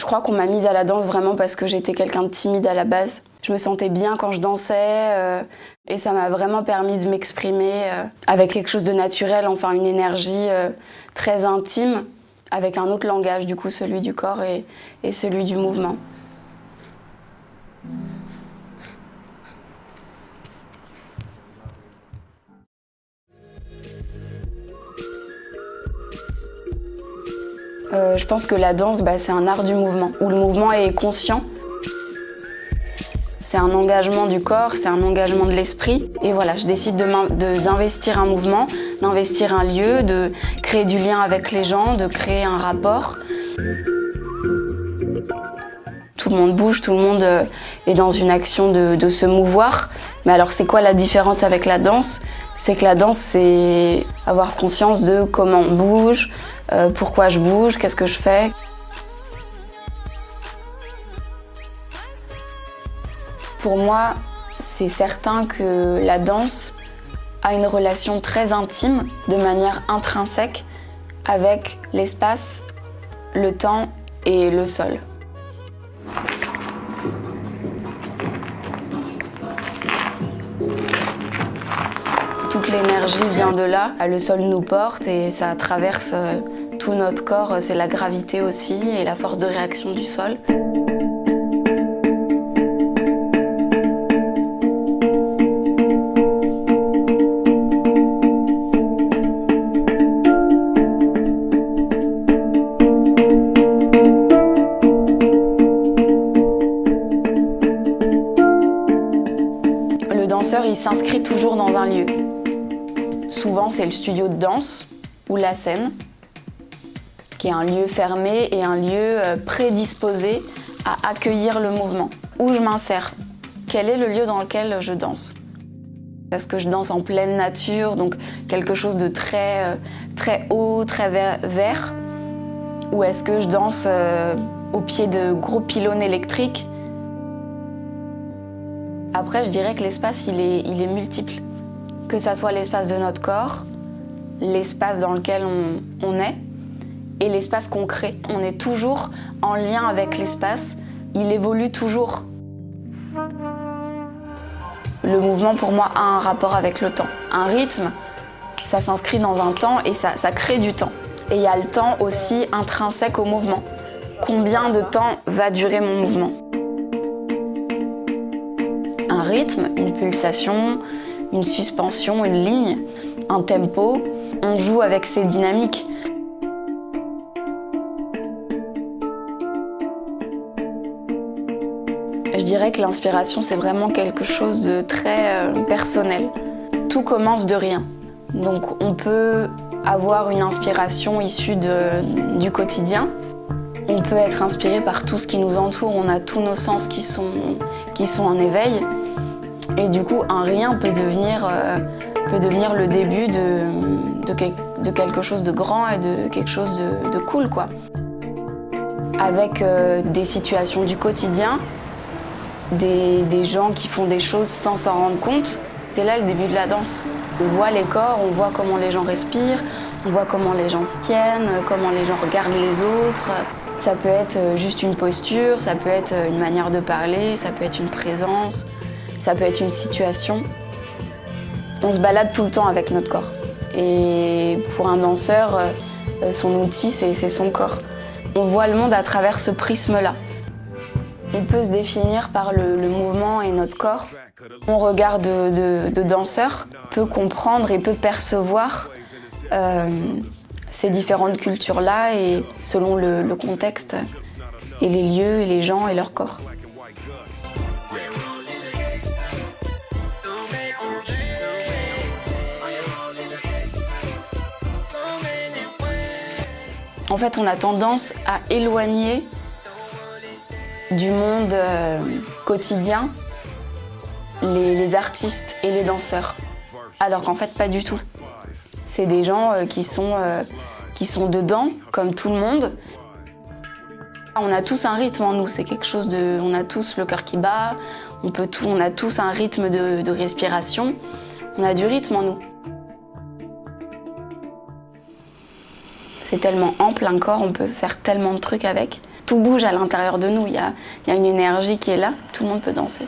Je crois qu'on m'a mise à la danse vraiment parce que j'étais quelqu'un de timide à la base. Je me sentais bien quand je dansais et ça m'a vraiment permis de m'exprimer avec quelque chose de naturel, enfin une énergie très intime, avec un autre langage, du coup celui du corps et celui du mouvement. Je pense que la danse, c'est un art du mouvement, où le mouvement est conscient. C'est un engagement du corps, c'est un engagement de l'esprit. Et voilà, je décide d'investir un mouvement, d'investir un lieu, de créer du lien avec les gens, de créer un rapport. Tout le monde bouge, tout le monde est dans une action de se mouvoir. Mais alors c'est quoi la différence avec la danse? C'est que la danse, c'est avoir conscience de comment on bouge, pourquoi je bouge, qu'est-ce que je fais. Pour moi, c'est certain que la danse a une relation très intime, de manière intrinsèque, avec l'espace, le temps et le sol. Toute l'énergie vient de là. Le sol nous porte et ça traverse tout notre corps. C'est la gravité aussi et la force de réaction du sol. Le danseur, il s'inscrit toujours dans un lieu. Souvent, c'est le studio de danse ou la scène, qui est un lieu fermé et un lieu prédisposé à accueillir le mouvement. Où je m'insère? Quel est le lieu dans lequel je danse? Est-ce que je danse en pleine nature, donc quelque chose de très haut, très vert? Ou est-ce que je danse au pied de gros pylônes électriques? Après, je dirais que l'espace, il est multiple. Que ça soit l'espace de notre corps, l'espace dans lequel on est, et l'espace qu'on crée. On est toujours en lien avec l'espace, il évolue toujours. Le mouvement, pour moi, a un rapport avec le temps. Un rythme, ça s'inscrit dans un temps et ça crée du temps. Et il y a le temps aussi intrinsèque au mouvement. Combien de temps va durer mon mouvement? Un rythme, une pulsation, une suspension, une ligne, un tempo. On joue avec ces dynamiques. Je dirais que l'inspiration, c'est vraiment quelque chose de très personnel. Tout commence de rien. Donc on peut avoir une inspiration issue du quotidien. On peut être inspiré par tout ce qui nous entoure. On a tous nos sens qui sont en éveil. Et du coup, un rien peut devenir le début de quelque chose de grand et de quelque chose de cool, quoi. Avec des situations du quotidien, des gens qui font des choses sans s'en rendre compte, c'est là le début de la danse. On voit les corps, on voit comment les gens respirent, on voit comment les gens se tiennent, comment les gens regardent les autres. Ça peut être juste une posture, ça peut être une manière de parler, ça peut être une présence. Ça peut être une situation. On se balade tout le temps avec notre corps. Et pour un danseur, son outil, c'est son corps. On voit le monde à travers ce prisme-là. On peut se définir par le mouvement et notre corps. Mon regard de danseur peut comprendre et peut percevoir ces différentes cultures-là et selon le contexte et les lieux et les gens et leur corps. En fait, on a tendance à éloigner du monde quotidien les artistes et les danseurs. Alors qu'en fait, pas du tout. C'est des gens qui sont dedans, comme tout le monde. On a tous un rythme en nous, c'est quelque chose de... On a tous le cœur qui bat, on a tous un rythme de respiration. On a du rythme en nous. C'est tellement ample un corps, on peut faire tellement de trucs avec. tout bouge à l'intérieur de nous. Il y a une énergie qui est là, tout le monde peut danser.